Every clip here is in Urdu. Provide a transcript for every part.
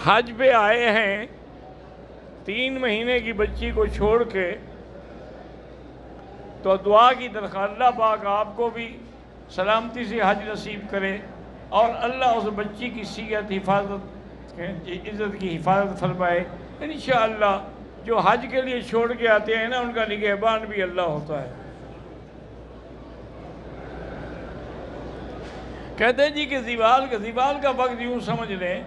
حج پہ آئے ہیں 3 مہینے کی بچی کو چھوڑ کے، تو دعا کی درخواست، اللہ پاک آپ کو بھی سلامتی سے حج نصیب کرے اور اللہ اس بچی کی صحت حفاظت عزت کی حفاظت فرمائے۔ انشاءاللہ جو حج کے لیے چھوڑ کے آتے ہیں نا، ان کا نگہبان بھی اللہ ہوتا ہے۔ کہتے ہیں جی کہ زوال کا وقت یوں سمجھ لیں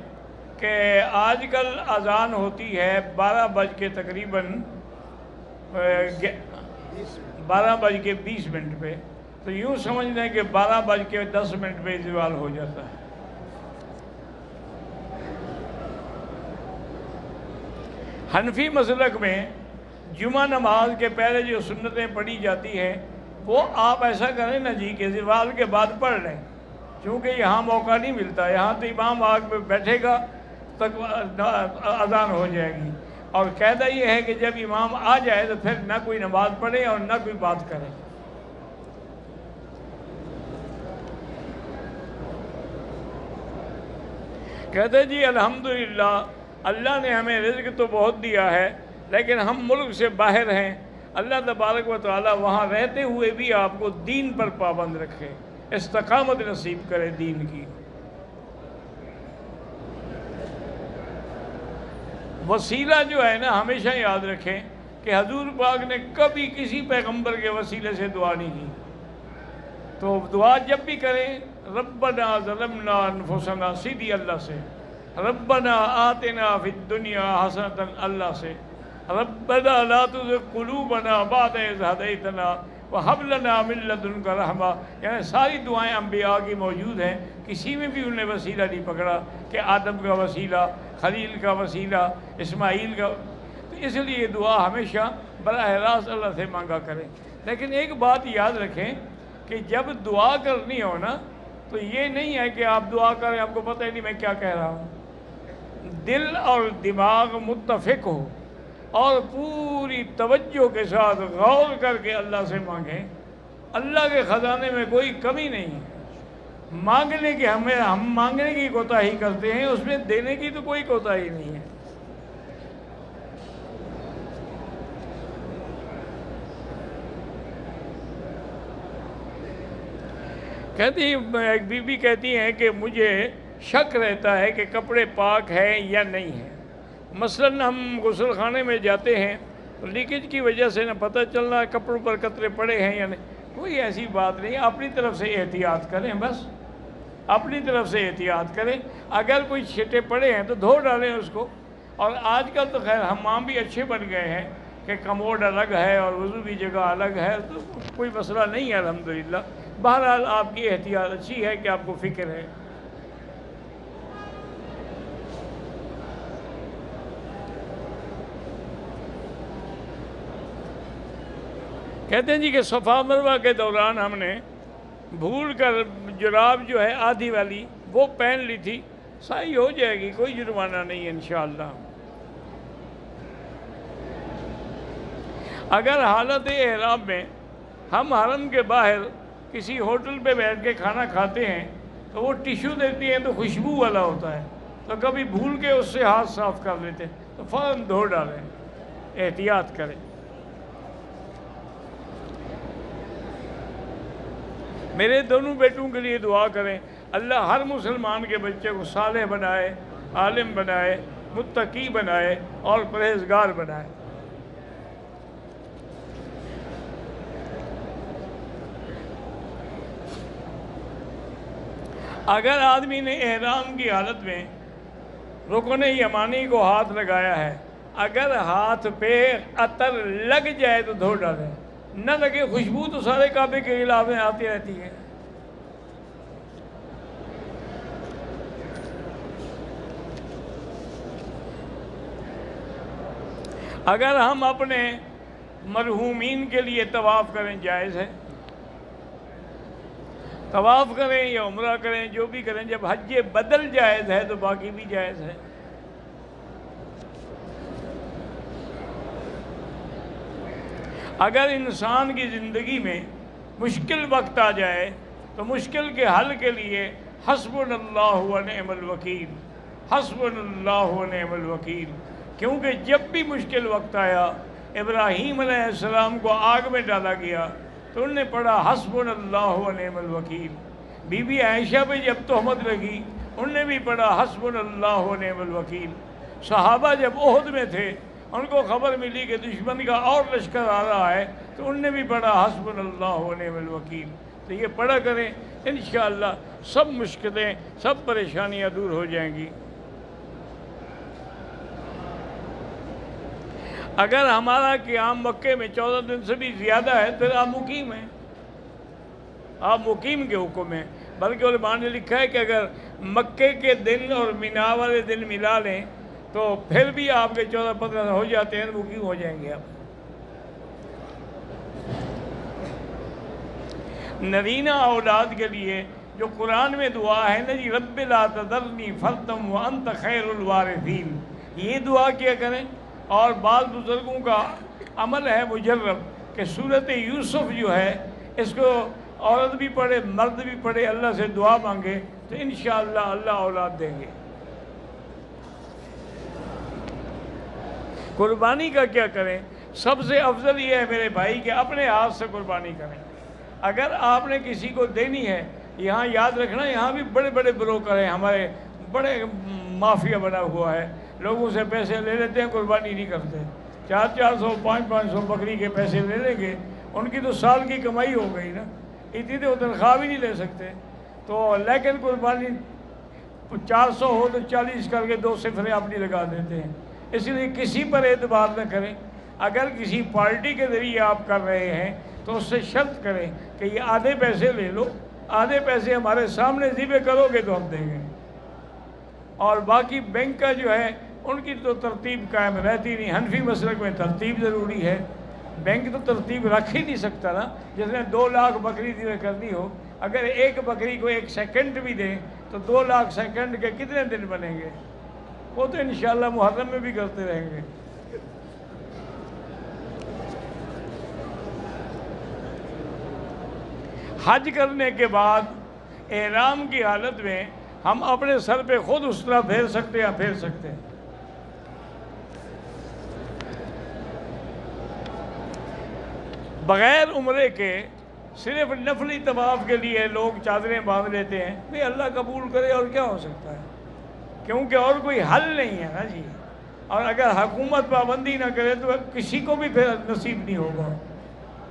کہ آج کل اذان ہوتی ہے 12 بج کے تقریباً 12:20 پہ، تو یوں سمجھ لیں کہ 12:10 پہ زوال ہو جاتا ہے۔ حنفی مسلک میں جمعہ نماز کے پہلے جو سنتیں پڑھی جاتی ہیں وہ آپ ایسا کریں نا جی کہ زوال کے بعد پڑھ لیں، چونکہ یہاں موقع نہیں ملتا، یہاں تو امام آگ پہ بیٹھے گا تک اذان ہو جائے گی، اور قاعدہ یہ ہے کہ جب امام آ جائے تو پھر نہ کوئی نماز پڑھے اور نہ کوئی بات کرے۔ کہتے جی الحمدللہ اللہ نے ہمیں رزق تو بہت دیا ہے، لیکن ہم ملک سے باہر ہیں، اللہ تبارک و تعالی وہاں رہتے ہوئے بھی آپ کو دین پر پابند رکھے، استقامت نصیب کرے دین کی۔ وسیلہ جو ہے نا، ہمیشہ یاد رکھیں کہ حضور پاک نے کبھی کسی پیغمبر کے وسیلے سے دعا نہیں کی، تو دعا جب بھی کریں ربنا ظلمنا انفسنا سیدھی اللہ سے، ربنا آتنا فی الدنیا حسنۃ اللہ سے، ربنا لا تزغ قلوبنا بعد اذ ہدیتنا وہب لنا من لدنک رحمہ، یعنی ساری دعائیں انبیاء کی موجود ہیں، کسی میں بھی انہوں نے وسیلہ نہیں پکڑا کہ آدم کا وسیلہ، خلیل کا وسیلہ، اسماعیل کا، تو اس لیے یہ دعا ہمیشہ براہ راست اللہ سے مانگا کریں۔ لیکن ایک بات یاد رکھیں کہ جب دعا کرنی ہو نا، تو یہ نہیں ہے کہ آپ دعا کریں آپ کو پتہ ہی نہیں میں کیا کہہ رہا ہوں، دل اور دماغ متفق ہو اور پوری توجہ کے ساتھ غور کر کے اللہ سے مانگیں۔ اللہ کے خزانے میں کوئی کمی نہیں ہے، مانگنے کی ہم مانگنے کی کوتاہی کرتے ہیں، اس میں دینے کی تو کوئی کوتاہی نہیں ہے۔ کہتی ایک بی بی کہتی ہیں کہ مجھے شک رہتا ہے کہ کپڑے پاک ہیں یا نہیں ہیں، مثلاً ہم غسل خانے میں جاتے ہیں تو لیکیج کی وجہ سے نہ پتہ چل رہا ہے کپڑوں پر قطرے پڑے ہیں یا نہیں، کوئی ایسی بات نہیں، اپنی طرف سے احتیاط کریں، بس اپنی طرف سے احتیاط کریں، اگر کوئی چھٹے پڑے ہیں تو دھو ڈالیں اس کو۔ اور آج کل تو خیر حمام بھی اچھے بن گئے ہیں کہ کموڈ الگ ہے اور وضو کی جگہ الگ ہے، تو کوئی مسئلہ نہیں ہے الحمدللہ۔ بہرحال آپ کی احتیاط اچھی ہے کہ آپ کو فکر ہے۔ کہتے ہیں جی کہ صفا مروہ کے دوران ہم نے بھول کر جراب جو ہے آدھی والی وہ پہن لی تھی، صحیح ہو جائے گی، کوئی جرمانہ نہیں ہے انشاءاللہ۔ اگر حالت احرام میں ہم حرم کے باہر کسی ہوٹل پہ بیٹھ کے کھانا کھاتے ہیں تو وہ ٹیشو دیتی ہیں تو خوشبو والا ہوتا ہے، تو کبھی بھول کے اس سے ہاتھ صاف کر لیتے ہیں تو فوراً دھو ڈالیں، احتیاط کریں۔ میرے دونوں بیٹوں کے لیے دعا کریں، اللہ ہر مسلمان کے بچے کو صالح بنائے، عالم بنائے، متقی بنائے اور پرہیزگار بنائے۔ اگر آدمی نے احرام کی حالت میں رکن یمانی کو ہاتھ لگایا ہے، اگر ہاتھ پہ عطر لگ جائے تو دھو ڈالیں، نہ لگے خوشبو تو سارے کعبے کے خلاف میں آتی رہتی ہے۔ اگر ہم اپنے مرحومین کے لیے طواف کریں جائز ہے، طواف کریں یا عمرہ کریں، جو بھی کریں، جب حج بدل جائز ہے تو باقی بھی جائز ہے۔ اگر انسان کی زندگی میں مشکل وقت آ جائے تو مشکل کے حل کے لیے حسبنا اللہ و نعم الوکیل، حسبنا اللہ و نعم الوکیل، کیونکہ جب بھی مشکل وقت آیا ابراہیم علیہ السلام کو آگ میں ڈالا گیا تو انہوں نے پڑھا حسبنا اللہ و نعم الوکیل۔ بی بی عائشہ پہ جب تہمت لگی انہوں نے بھی پڑھا حسبنا اللہ و نعم الوکیل۔ صحابہ جب احد میں تھے ان کو خبر ملی کہ دشمن کا اور لشکر آ رہا ہے تو انہوں نے بھی پڑھا حسبنا اللہ و نعم الوکیل۔ تو یہ پڑھا کریں، انشاءاللہ سب مشکلیں سب پریشانیاں دور ہو جائیں گی۔ اگر ہمارا قیام مکے میں 14 دن سے بھی زیادہ ہے پھر آپ مقیم ہیں، آپ مقیم کے حکم ہیں۔ بلکہ علماء نے لکھا ہے کہ اگر مکے کے دن اور مینا والے دن ملا لیں تو پھر بھی آپ کے 14-15 ہو جاتے ہیں، مقیم ہو جائیں گے آپ۔ نرینہ اولاد کے لیے جو قرآن میں دعا ہے نا جی، رب لا تذرنی فردا وانت خیر الوارثین، یہ دعا کیا کریں۔ اور بعض بزرگوں کا عمل ہے مجرب کہ سورۃ یوسف جو ہے اس کو عورت بھی پڑھے مرد بھی پڑھے، اللہ سے دعا مانگے تو انشاءاللہ اللہ اولاد دیں گے۔ قربانی کا کیا کریں؟ سب سے افضل یہ ہے میرے بھائی کہ اپنے ہاتھ سے قربانی کریں۔ اگر آپ نے کسی کو دینی ہے، یہاں یاد رکھنا یہاں بھی بڑے بڑے بروکر ہیں، ہمارے بڑے مافیا بنا ہوا ہے، لوگوں سے پیسے لے لیتے ہیں، قربانی نہیں کرتے، 400 500 بکری کے پیسے لے لیں گے، ان کی تو سال کی کمائی ہو گئی نا، اتنی تو تنخواہ بھی نہیں لے سکتے۔ تو لیکن قربانی 400 ہو تو 40 کر کے 2 صفریں اپنی لگا دیتے ہیں۔ اس لیے کسی پر اعتبار نہ کریں۔ اگر کسی پارٹی کے ذریعے آپ کر رہے ہیں تو اس سے شرط کریں کہ یہ آدھے پیسے لے لو، آدھے پیسے ہمارے سامنے ذبح کرو گے تو ہم دیں گے، اور باقی بینک کا جو ہے ان کی تو ترتیب قائم رہتی نہیں۔ حنفی مسلک میں ترتیب ضروری ہے، بینک تو ترتیب رکھ ہی نہیں سکتا نا۔ جس نے 2 لاکھ بکری ذبح کرنی ہو، اگر ایک بکری کو 1 سیکنڈ بھی دیں تو 2 لاکھ سیکنڈ کے کتنے دن بنیں گے؟ وہ تو انشاءاللہ محرم میں بھی کرتے رہیں گے۔ حج کرنے کے بعد احرام کی حالت میں ہم اپنے سر پہ خود اس طرح پھیر سکتے ہیں، پھیر سکتے ہیں۔ بغیر عمرے کے صرف نفلی طواف کے لیے لوگ چادریں باندھ لیتے ہیں، بھئی اللہ قبول کرے اور کیا ہو سکتا ہے، کیونکہ اور کوئی حل نہیں ہے نا جی۔ اور اگر حکومت پابندی نہ کرے تو کسی کو بھی پھر نصیب نہیں ہوگا،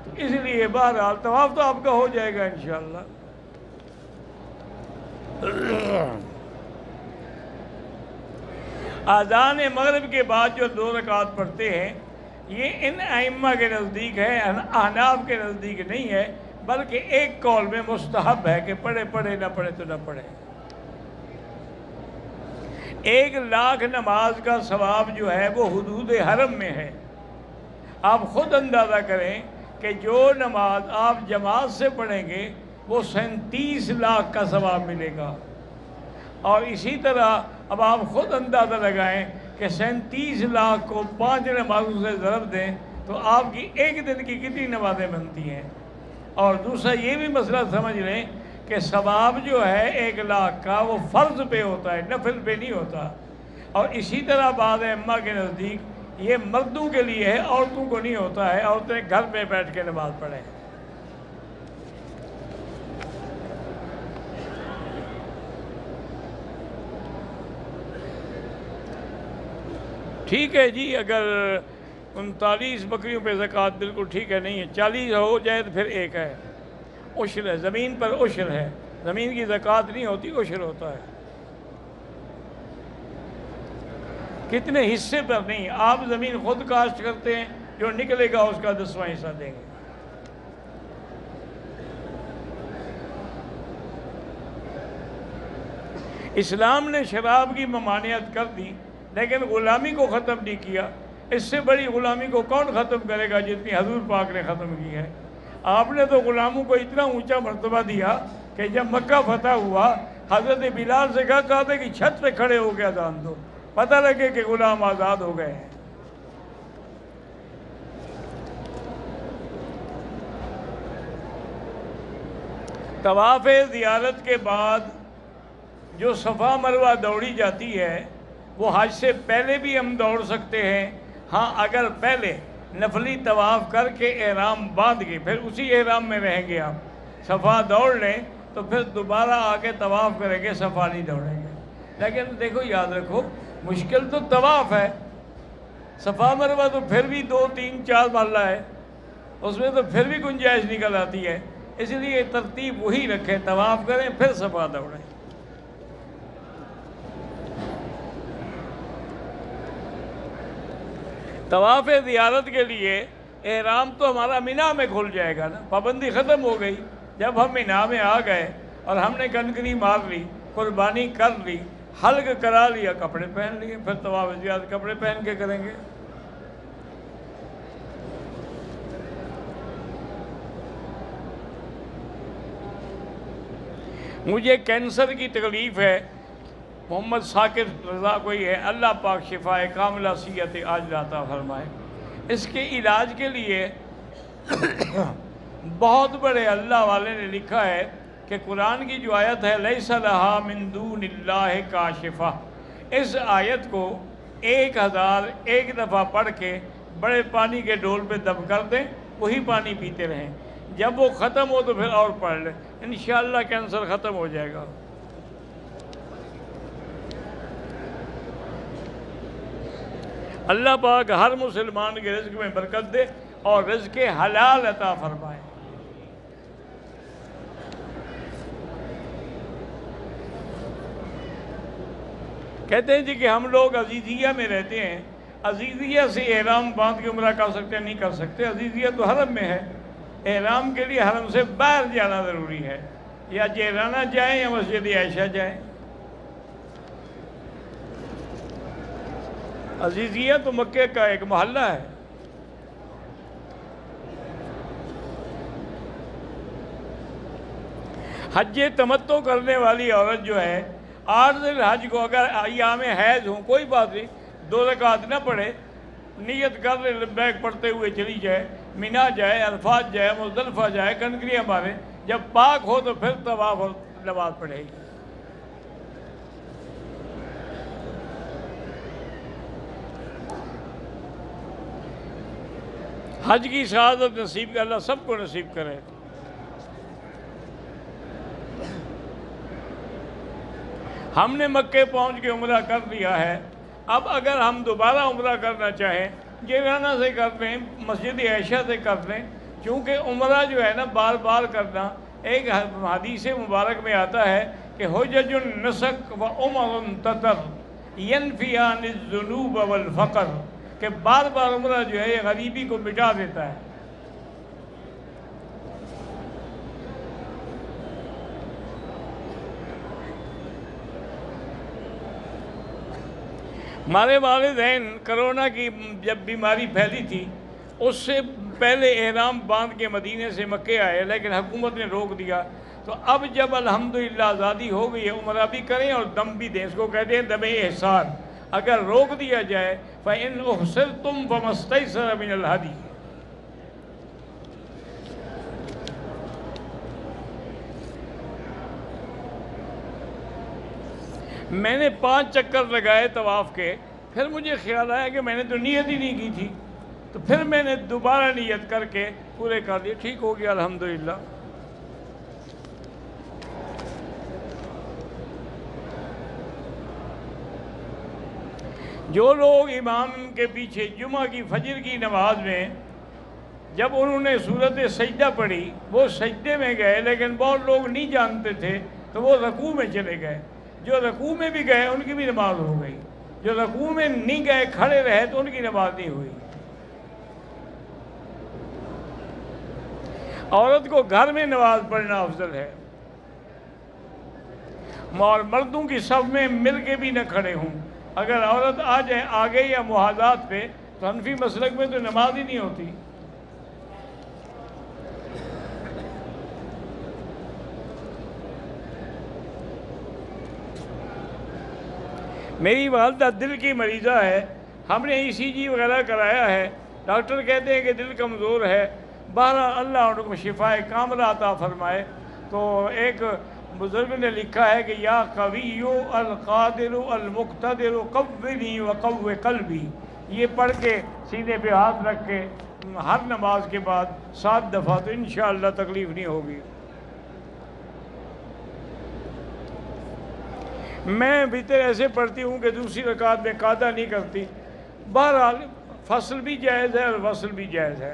تو اس لیے بہرحال طواف تو آپ کا ہو جائے گا انشاءاللہ۔ اذان مغرب کے بعد جو 2 رکعت پڑھتے ہیں یہ ان ائمہ کے نزدیک ہے، احناف کے نزدیک نہیں ہے، بلکہ ایک قول میں مستحب ہے کہ پڑھے نہ پڑھے تو نہ پڑھے۔ 1,00,000 نماز کا ثواب جو ہے وہ حدود حرم میں ہے۔ آپ خود اندازہ کریں کہ جو نماز آپ جماعت سے پڑھیں گے وہ 37 لاکھ کا ثواب ملے گا، اور اسی طرح اب آپ خود اندازہ لگائیں کہ 37 لاکھ کو 5 نمازوں سے ضرب دیں تو آپ کی ایک دن کی کتنی نمازیں بنتی ہیں۔ اور دوسرا یہ بھی مسئلہ سمجھ لیں کہ ثواب جو ہے 1,00,000 کا وہ فرض پہ ہوتا ہے، نفل پہ نہیں ہوتا۔ اور اسی طرح بعض ائمہ کے نزدیک یہ مردوں کے لیے ہے، عورتوں کو نہیں ہوتا ہے، عورتیں گھر میں بیٹھ کے نماز پڑھیں۔ ٹھیک ہے جی، اگر 39 بکریوں پہ زکوٰۃ بالکل ٹھیک ہے، نہیں ہے 40 ہو جائے تو پھر ایک ہے، عشر ہے، زمین پر عشر ہے، زمین کی زکوٰۃ نہیں ہوتی، عشر ہوتا ہے۔ کتنے حصے پر نہیں، آپ زمین خود کاشت کرتے ہیں، جو نکلے گا اس کا 10واں حصہ دیں گے۔ اسلام نے شراب کی ممانعت کر دی لیکن غلامی کو ختم نہیں کیا۔ اس سے بڑی غلامی کو کون ختم کرے گا جتنی حضور پاک نے ختم کی ہے۔ آپ نے تو غلاموں کو اتنا اونچا مرتبہ دیا کہ جب مکہ فتح ہوا حضرت بلال سے کہا کہتے کہ چھت پہ کھڑے ہو کے اذان دو، پتہ لگے کہ غلام آزاد ہو گئے ہیں۔ طواف زیارت کے بعد جو صفا مروہ دوڑی جاتی ہے وہ حج سے پہلے بھی ہم دوڑ سکتے ہیں، ہاں اگر پہلے نفلی طواف کر کے احرام باندھ کے پھر اسی احرام میں رہیں گے، آپ صفا دوڑ لیں تو پھر دوبارہ آ کے طواف کریں گے، صفا نہیں دوڑیں گے۔ لیکن دیکھو یاد رکھو مشکل تو طواف ہے، صفا مروہ تو پھر بھی 2 3 4 مرلہ ہے، اس میں تو پھر بھی گنجائش نکل آتی ہے، اس لیے ترتیب وہی رکھیں، طواف کریں پھر صفا دوڑیں۔ طواف زیارت کے لیے احرام تو ہمارا مینا میں کھل جائے گا نا، پابندی ختم ہو گئی۔ جب ہم مینا میں آ گئے اور ہم نے کنکری مار لی، قربانی کر لی، حلق کرا لیا، کپڑے پہن لیے، پھر طواف زیارت کپڑے پہن کے کریں گے۔ مجھے کینسر کی تکلیف ہے، محمد ثاقب رضا کوئی ہے، اللہ پاک شفائے کاملہ صحت عاجلہ عطا فرمائے۔ اس کے علاج کے لیے بہت بڑے اللہ والے نے لکھا ہے کہ قرآن کی جو آیت ہے لیس لہا من دون اللہ کاشفہ، اس آیت کو 1001 دفعہ پڑھ کے بڑے پانی کے ڈول پہ دب کر دیں، وہی پانی پیتے رہیں، جب وہ ختم ہو تو پھر اور پڑھ لیں، انشاءاللہ کینسر ختم ہو جائے گا۔ اللہ پاک ہر مسلمان کے رزق میں برکت دے اور رزق حلال عطا فرمائے۔ کہتے ہیں جی کہ ہم لوگ عزیزیہ میں رہتے ہیں، عزیزیہ سے احرام باندھ کے عمرہ کر سکتے ہیں؟ نہیں کر سکتے، عزیزیہ تو حرم میں ہے، احرام کے لیے حرم سے باہر جانا ضروری ہے، یا جیرانہ جائیں یا مسجد عائشہ جائیں۔ عزیزیہ تو مکے کا ایک محلہ ہے۔ حج تمتع کرنے والی عورت جو ہے 8 ذی الحج کو اگر ایام حیض ہوں کوئی بات نہیں، 2 رکعت نہ پڑھے، نیت کر لے، لبیک پڑھتے ہوئے چلی جائے، مینا جائے، عرفات جائے، مزدلفہ جائے، کنکریاں مارے، جب پاک ہو تو پھر طواف اور نماز پڑھے گی۔ حج کی سعادت نصیب کا اللہ سب کو نصیب کرے۔ ہم نے مکے پہنچ کے عمرہ کر لیا ہے، اب اگر ہم دوبارہ عمرہ کرنا چاہیں جیرانہ سے کر لیں، مسجد عائشہ سے کر لیں، چونکہ عمرہ جو ہے نا بار بار کرنا، ایک حدیث مبارک میں آتا ہے کہ حجج النسک و عمر تتر ینفیان الذنوب والفقر، کہ بار بار عمرہ جو ہے یہ غریبی کو مٹا دیتا ہے۔ ہمارے والدین کرونا کی جب بیماری پھیلی تھی اس سے پہلے احرام باندھ کے مدینے سے مکے آئے، لیکن حکومت نے روک دیا، تو اب جب الحمدللہ آزادی ہو گئی ہے عمرہ بھی کریں اور دم بھی دیں، اس کو کہتے ہیں دم احسان۔ اگر روک دیا جائے فَإِنْ أُحْصِرْتُمْ فَمَا اسْتَيْسَرَ مِنَ الْهَدْيِ، میں نے 5 چکر لگائے طواف کے، پھر مجھے خیال آیا کہ میں نے تو نیت ہی نہیں کی تھی، تو پھر میں نے دوبارہ نیت کر کے پورے کر دیے، ٹھیک ہو گیا الحمدللہ۔ جو لوگ امام کے پیچھے جمعہ کی فجر کی نماز میں جب انہوں نے سورت سجدہ پڑھی وہ سجدے میں گئے، لیکن بہت لوگ نہیں جانتے تھے تو وہ رکوع میں چلے گئے، جو رکوع میں بھی گئے ان کی بھی نماز ہو گئی، جو رکوع میں نہیں گئے کھڑے رہے تو ان کی نماز نہیں ہوئی۔ عورت کو گھر میں نماز پڑھنا افضل ہے، اور مردوں کی صف میں مل کے بھی نہ کھڑے ہوں۔ اگر عورت آ جائے آگے یا محاذات پہ تو حنفی مسلک میں تو نماز ہی نہیں ہوتی۔ میری والدہ دل کی مریضہ ہے، ہم نے ECG وغیرہ کرایا ہے، ڈاکٹر کہتے ہیں کہ دل کمزور ہے، بہرحال اللہ ان کو شفائے کاملہ عطا فرمائے۔ تو ایک بزرگ نے لکھا ہے کہ یا قوی القادر المقتدر قوّنی وقوّ قلبی، یہ پڑھ کے سینے پہ ہاتھ رکھ کے ہر نماز کے بعد 7 دفعہ، تو انشاءاللہ تکلیف نہیں ہوگی۔ میں وتر ایسے پڑھتی ہوں کہ دوسری رکعت میں قاعدہ نہیں کرتی۔ بہرحال فصل بھی جائز ہے اور وصل بھی جائز ہے۔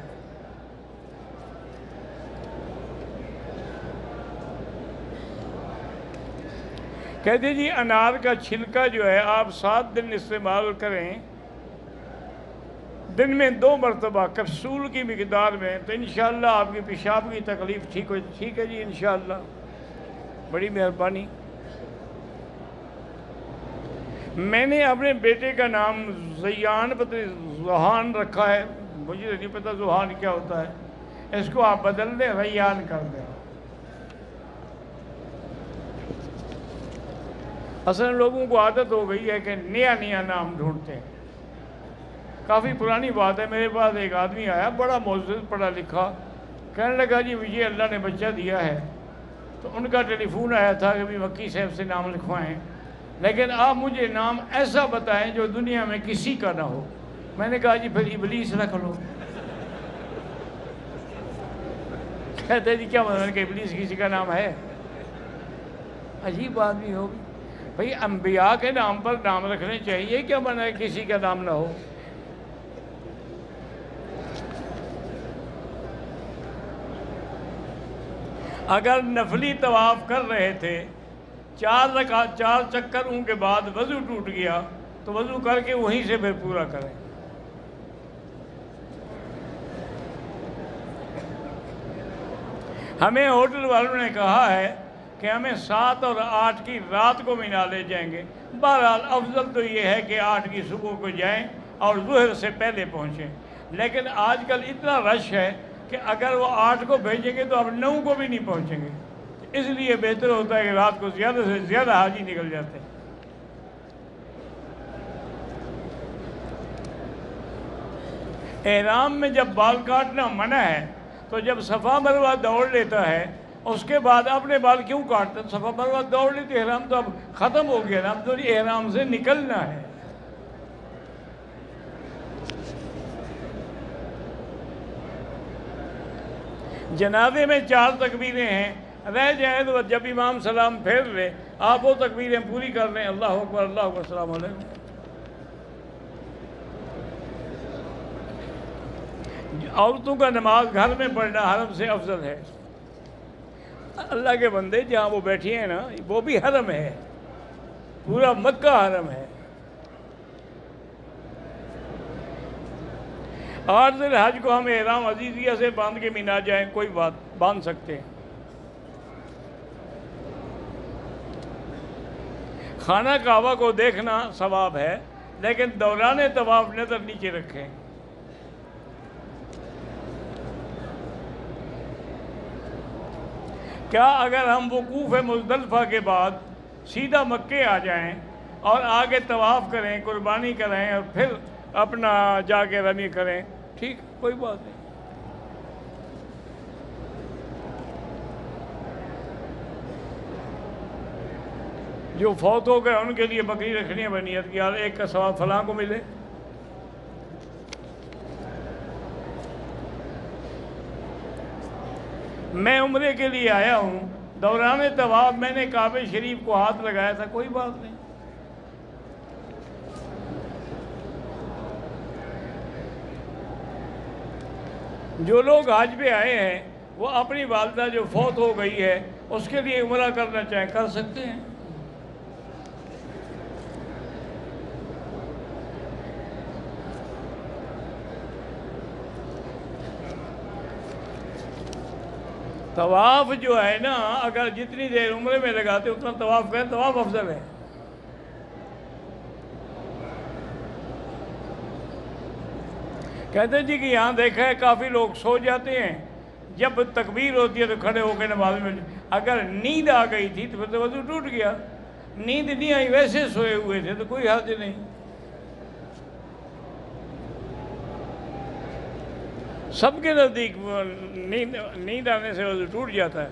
کہتے جی انار کا چھلکا جو ہے آپ 7 دن استعمال کریں، دن میں 2 مرتبہ کیپسول کی مقدار میں، تو انشاءاللہ آپ کی پیشاب کی تکلیف ٹھیک ہے جی انشاءاللہ، بڑی مہربانی۔ میں نے اپنے بیٹے کا نام زیان زوحان رکھا ہے، مجھے نہیں پتہ زوحان کیا ہوتا ہے، اس کو آپ بدل دیں، ریان کر دیں۔ اصل لوگوں کو عادت ہو گئی ہے کہ نیا نیا نام ڈھونڈتے ہیں۔ کافی پرانی بات ہے، میرے پاس ایک آدمی آیا بڑا معزز پڑھا لکھا، کہنے لگا جی مجھے اللہ نے بچہ دیا ہے، تو ان کا ٹیلی فون آیا تھا کہ بھی مکی صاحب سے نام لکھوائیں، لیکن آپ مجھے نام ایسا بتائیں جو دنیا میں کسی کا نہ ہو۔ میں نے کہا جی پھر ابلیس رکھ لو۔ کہتے جی کیا مطلب کہ ابلیس کسی کا نام ہے؟ عجیب بات بھی ہوگی بھئی، انبیاء کے نام پر نام رکھنے چاہیے، کیا منع ہے کسی کا نام نہ ہو؟ اگر نفلی طواف کر رہے تھے، 4 چکروں کے بعد وضو ٹوٹ گیا تو وضو کر کے وہیں سے پھر پورا کریں۔ ہمیں ہوٹل والوں نے کہا ہے کہ ہمیں 7 اور 8 کی رات کو مینا لے جائیں گے۔ بہرحال افضل تو یہ ہے کہ 8 کی صبح کو جائیں اور ظہر سے پہلے پہنچیں، لیکن آج کل اتنا رش ہے کہ اگر وہ 8 کو بھیجیں گے تو اب 9 کو بھی نہیں پہنچیں گے، اس لیے بہتر ہوتا ہے کہ رات کو زیادہ سے زیادہ حاجی نکل جاتے ہیں۔ احرام میں جب بال کاٹنا منع ہے تو جب صفا مروہ دوڑ لیتا ہے اس کے بعد اپنے بال کیوں کاٹتے ہیں؟ صفا مروہ دوڑ لیتے، احرام تو اب ختم ہو گیا نا، اب تو احرام سے نکلنا ہے۔ جنازے میں 4 تکبیریں ہیں، رہ جائیں تو جب امام سلام پھیر لے آپ وہ تکبیریں پوری کر لیں، اللہ اکبر اللہ اکبر السلام علیکم۔ عورتوں کا نماز گھر میں پڑھنا حرم سے افضل ہے۔ اللہ کے بندے جہاں وہ بیٹھی ہیں نا وہ بھی حرم ہے، پورا مکہ حرم ہے۔ 8 ذی الحج کو ہم احرام عزیزیہ سے باندھ کے مینا جائیں، کوئی بات باندھ سکتے ہیں۔ خانہ کعبہ کو دیکھنا ثواب ہے، لیکن دوران طواف نظر نیچے رکھیں۔ کیا اگر ہم وقوف مزدلفہ کے بعد سیدھا مکے آ جائیں اور آگے طواف کریں، قربانی کریں اور پھر اپنا جا کے رمی کریں؟ ٹھیک، کوئی بات نہیں۔ جو فوت ہو گئے ان کے لیے بکری رکھنی ہے بنیت کی، اور ایک کا ثواب فلاں کو ملے۔ میں عمرے کے لیے آیا ہوں، دوران طواف میں نے کعبہ شریف کو ہاتھ لگایا تھا، کوئی بات نہیں۔ جو لوگ حج پہ آئے ہیں وہ اپنی والدہ جو فوت ہو گئی ہے اس کے لیے عمرہ کرنا چاہیں کر سکتے ہیں۔ طواف جو ہے نا، اگر جتنی دیر عمرے میں لگاتے اتنا طواف کریں، طواف افضل ہے۔ کہتے جی کہ یہاں دیکھا ہے کافی لوگ سو جاتے ہیں، جب تکبیر ہوتی ہے تو کھڑے ہو کے نماز میں، اگر نیند آ گئی تھی تو پھر تو وضو ٹوٹ گیا، نیند نہیں آئی ویسے سوئے ہوئے تھے تو کوئی حرج نہیں۔ سب کے نزدیک نیند آنے سے وضو ٹوٹ جاتا ہے۔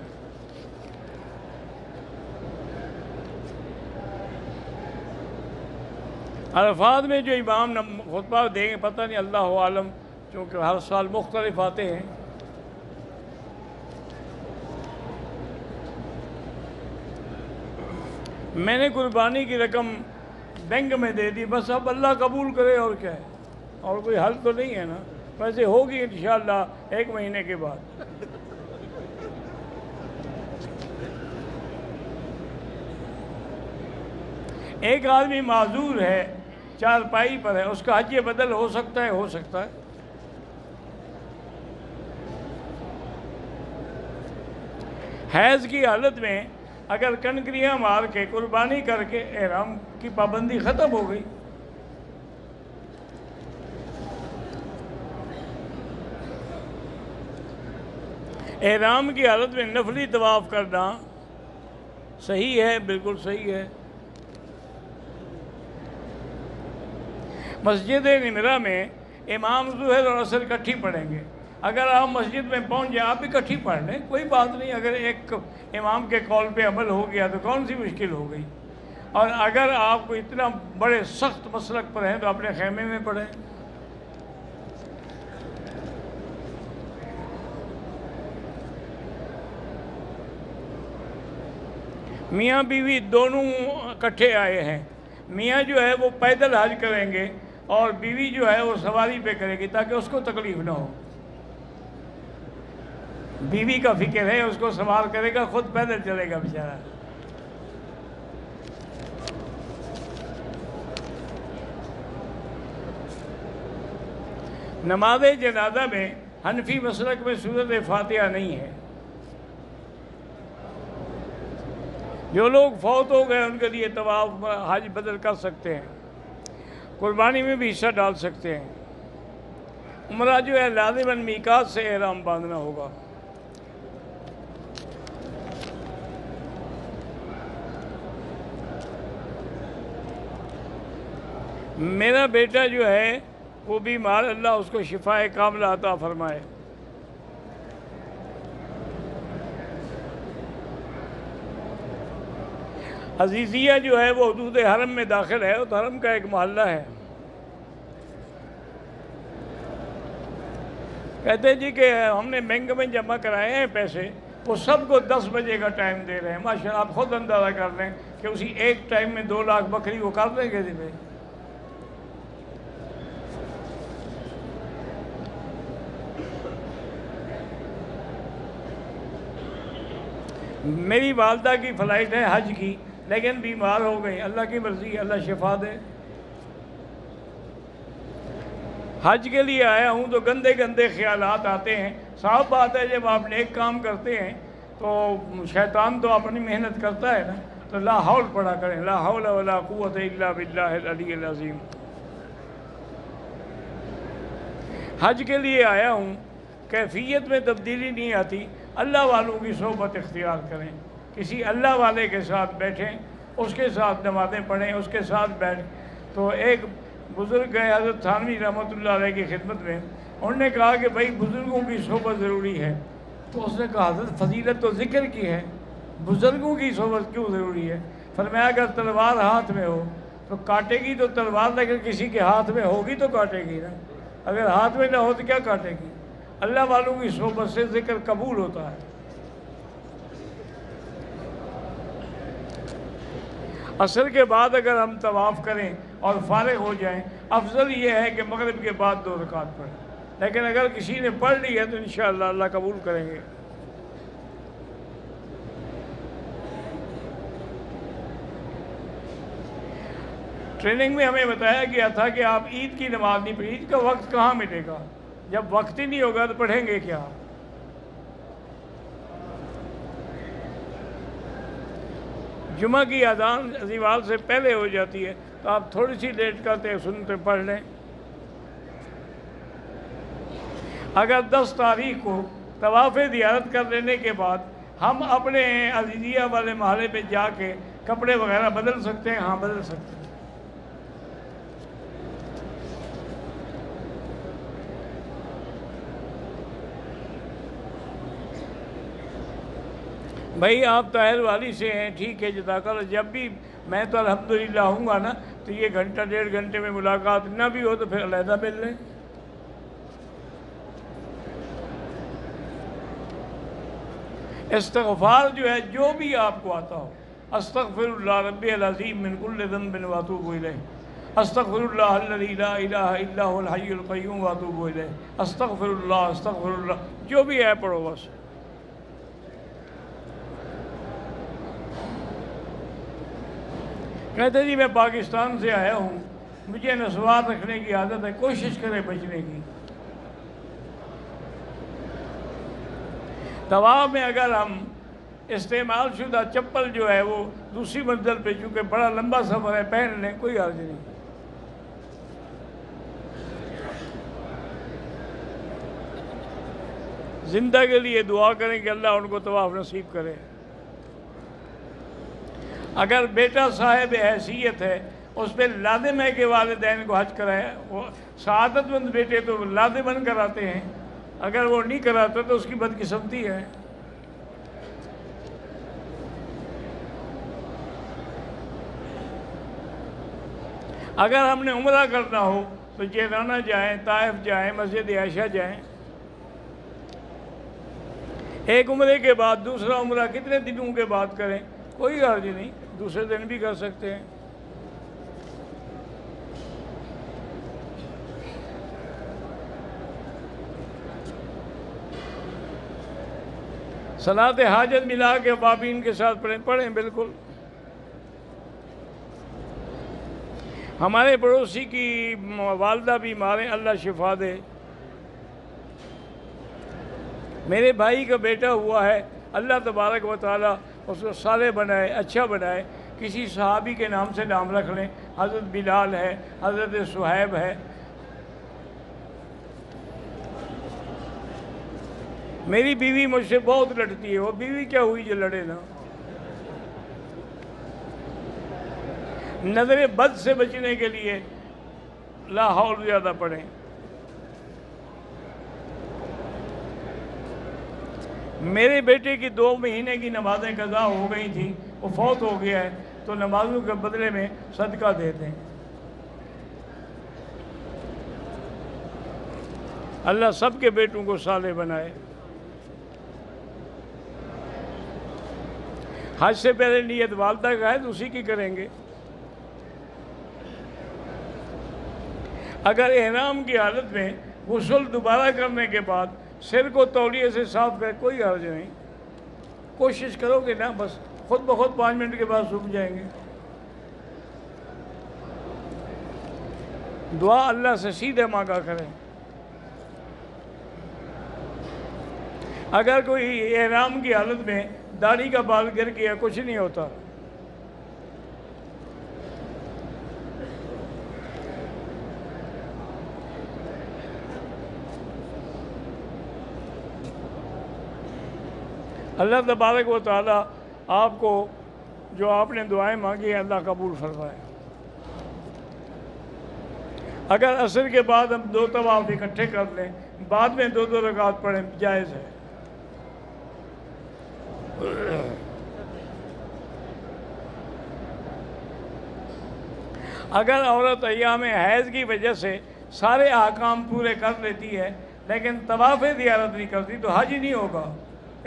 عرفات میں جو امام خطبہ دیں گے پتہ نہیں، اللہ عالم، چونکہ ہر سال مختلف آتے ہیں۔ میں نے قربانی کی رقم بینک میں دے دی، بس اب اللہ قبول کرے، اور کیا ہے، اور کوئی حل تو نہیں ہے نا، ویسے ہوگی انشاءاللہ 1 مہینے کے بعد۔ ایک آدمی معذور ہے، چارپائی پر ہے، اس کا حج بدل ہو سکتا ہے؟ ہو سکتا ہے۔ حیض کی حالت میں اگر کنکریاں مار کے قربانی کر کے احرام کی پابندی ختم ہو گئی۔ احرام کی حالت میں نفلی طواف کرنا صحیح ہے، بالکل صحیح ہے۔ مسجد نمرہ میں امام ظہر اور عصر اکٹھی پڑھیں گے، اگر آپ مسجد میں پہنچ جائیں آپ اکٹھی پڑھ لیں، کوئی بات نہیں، اگر ایک امام کے قول پہ عمل ہو گیا تو کون سی مشکل ہو گئی، اور اگر آپ کو اتنا بڑے سخت مسلک پر ہیں تو اپنے خیمے میں پڑھیں۔ میاں بیوی دونوں اکٹھے آئے ہیں، میاں جو ہے وہ پیدل حج کریں گے اور بیوی جو ہے وہ سواری پہ کرے گی تاکہ اس کو تکلیف نہ ہو۔ بیوی کا فکر ہے، اس کو سوار کرے گا، خود پیدل چلے گا بیچارہ۔ نماز جنازہ میں حنفی مسلک میں سورۃ فاتحہ نہیں ہے۔ جو لوگ فوت ہو گئے ان کے لیے طواف حج بدل کر سکتے ہیں، قربانی میں بھی حصہ ڈال سکتے ہیں۔ عمرہ جو ہے لازماً میقات سے احرام باندھنا ہوگا۔ میرا بیٹا جو ہے وہ بیمار، اللہ اس کو شفاء کاملہ عطا فرمائے۔ عزیزیہ جو ہے وہ حدود حرم میں داخل ہے، تو حرم کا ایک محلہ ہے۔ کہتے ہیں جی کہ ہم نے بینک میں جمع کرائے ہیں پیسے، وہ سب کو 10 بجے کا ٹائم دے رہے ہیں۔ ماشاءاللہ آپ خود اندازہ کر لیں کہ اسی ایک ٹائم میں 2 لاکھ بکری وہ کر دیں گے دن میں۔ میری والدہ کی فلائٹ ہے حج کی، لیکن بیمار ہو گئی، اللہ کی مرضی، اللہ شفا دے۔ حج کے لیے آیا ہوں تو گندے گندے خیالات آتے ہیں۔ صاف بات ہے جب آپ نیک کام کرتے ہیں تو شیطان تو اپنی محنت کرتا ہے نا، تو لا حول پڑھا کریں، لا حول ولا قوت الا باللہ العلی العظیم۔ حج کے لیے آیا ہوں، کیفیت میں تبدیلی نہیں آتی، اللہ والوں کی صحبت اختیار کریں، کسی اللہ والے کے ساتھ بیٹھیں، اس کے ساتھ نمازیں پڑھیں، اس کے ساتھ بیٹھیں۔ تو ایک بزرگ گئے حضرت تھانوی رحمۃ اللہ علیہ کی خدمت میں، انہوں نے کہا کہ بھائی بزرگوں کی صحبت ضروری ہے، تو اس نے کہا حضرت فضیلت تو ذکر کی ہے، بزرگوں کی صحبت کیوں ضروری ہے؟ فرمایا اگر تلوار ہاتھ میں ہو تو کاٹے گی تو تلوار، لیکن کسی کے ہاتھ میں ہوگی تو کاٹے گی نا، اگر ہاتھ میں نہ ہو تو کیا کاٹے گی؟ اللہ والوں کی صحبت سے ذکر قبول ہوتا ہے۔ عصر کے بعد اگر ہم طواف کریں اور فارغ ہو جائیں، افضل یہ ہے کہ مغرب کے بعد 2 رکعت پڑھیں، لیکن اگر کسی نے پڑھ لی ہے تو انشاءاللہ اللہ قبول کریں گے۔ ٹریننگ میں ہمیں بتایا گیا تھا کہ آپ عید کی نماز نہیں پڑھیں، عید کا وقت کہاں ملے گا؟ جب وقت ہی نہیں ہوگا تو پڑھیں گے کیا؟ جمعہ کی اذان زوال سے پہلے ہو جاتی ہے تو آپ تھوڑی سی لیٹ کرتے سنتے پڑھ لیں۔ اگر 10 تاریخ کو طواف زیارت کر لینے کے بعد ہم اپنے عزیزیہ والے محلے پہ جا کے کپڑے وغیرہ بدل سکتے ہیں؟ ہاں بدل سکتے ہیں۔ بھائی آپ طاہر والی سے ہیں، ٹھیک ہے، جزاک اللہ، جب بھی میں تو الحمدللہ ہوں گا نا، تو یہ گھنٹہ 1.5 گھنٹے میں ملاقات نہ بھی ہو تو پھر علیحدہ مل لیں۔ استغفار جو ہے، جو بھی آپ کو آتا ہو، استغفر اللہ ربی العظیم من کل ذنب واتوب الیہ، استغفر اللہ الذی لا الہ الا هو الحی القیوم واتوب الیہ، استغفر اللہ، جو بھی ہے پڑھو بس۔ کہتے جی میں پاکستان سے آیا ہوں، مجھے نسوار رکھنے کی عادت ہے، کوشش کرے بچنے کی۔ طواف میں اگر ہم استعمال شدہ چپل جو ہے وہ دوسری منزل پہ، چونکہ بڑا لمبا سفر ہے، پہن لیں، کوئی حرج نہیں۔ زندہ کے لیے دعا کریں کہ اللہ ان کو طواف نصیب کرے۔ اگر بیٹا صاحب حیثیت ہے، اس پہ لازم ہے کہ والدین کو حج کرائے، وہ سعادت مند بیٹے تو لازماً کراتے ہیں، اگر وہ نہیں کراتا تو اس کی بدقسمتی ہے۔ اگر ہم نے عمرہ کرنا ہو تو جیرانہ جائیں، طائف جائیں، مسجد عائشہ جائیں۔ ایک عمرے کے بعد دوسرا عمرہ کتنے دنوں کے بعد کریں، کوئی حرج نہیں، دوسرے دن بھی کر سکتے ہیں۔ صلاۃ حاجت ملا کے بابین کے ساتھ پڑھیں بالکل۔ ہمارے پڑوسی کی والدہ بیمار ہیں، اللہ شفا دے۔ میرے بھائی کا بیٹا ہوا ہے، اللہ تبارک و تعالیٰ اس کو صالح بنائے، اچھا بنائے۔ کسی صحابی کے نام سے نام رکھ لیں، حضرت بلال ہے، حضرت صہیب ہے۔ میری بیوی مجھ سے بہت لڑتی ہے، وہ بیوی کیا ہوئی جو لڑے نا۔ نظر بد سے بچنے کے لیے لا حول زیادہ پڑھیں۔ میرے بیٹے کی 2 مہینے کی نمازیں قضا ہو گئی تھیں، وہ فوت ہو گیا ہے، تو نمازوں کے بدلے میں صدقہ دے دیں۔ اللہ سب کے بیٹوں کو صالح بنائے۔ حج سے پہلے نیت والدہ کا ہے تو اسی کی کریں گے۔ اگر احرام کی حالت میں غسل دوبارہ کرنے کے بعد سر کو تولیے سے صاف کرے، کوئی حرج نہیں۔ کوشش کرو گے نا، بس خود بخود 5 منٹ کے بعد سوکھ جائیں گے۔ دعا اللہ سے سیدھے مانگا کریں۔ اگر کوئی احرام کی حالت میں داڑھی کا بال گر گیا، کچھ نہیں ہوتا۔ اللہ تبارک و تعالیٰ آپ کو جو آپ نے دعائیں مانگی ہیں اللہ قبول فرمائے۔ اگر عصر کے بعد ہم 2 طواف اکٹھے کر لیں، بعد میں 2 رکعت پڑھیں، جائز ہے۔ اگر عورت ایام حیض کی وجہ سے سارے احکام پورے کر لیتی ہے لیکن طواف زیارت نہیں کرتی تو حج نہیں ہوگا،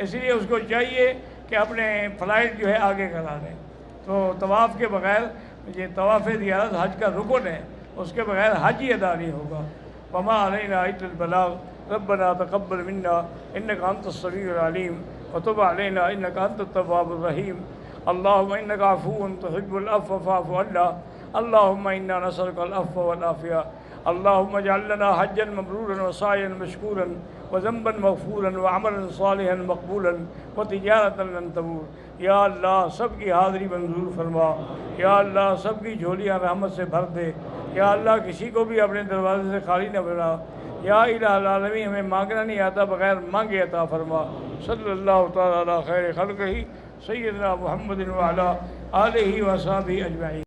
اس لیے اس کو چاہیے کہ اپنے فلائٹ جو ہے آگے کرا لیں۔ تو طواف کے بغیر، یہ طواف زیارت حج کا رکن ہے، اس کے بغیر حج ہی ادا نہیں ہوگا۔ وما علینا الا البلاغ ربنا تقبل منا انک انت السمیع العلیم وتب علینا انک انت التواب الرحیم اللہم انک عفو تحب العفو فاعف عنا اللہم انا نسألک العفو والعافیہ اللہم اجعل لنا حجا مبرورا وسعیا مشکورا وذنبا مغفورا وعملا صالحا مقبولا وتجارتا لن تبور۔ یا اللہ سب کی حاضری منظور فرما، یا اللہ سب کی جھولیاں رحمت سے بھر دے، یا اللہ کسی کو بھی اپنے دروازے سے خالی نہ بنا، یا الہ العالمین ہمیں مانگنا نہیں آتا، بغیر مانگے عطا فرما۔ صلی اللہ تعالیٰ علی خیر خلقہ سیدنا محمد وعلی آلہ وصحبہ اجمعین۔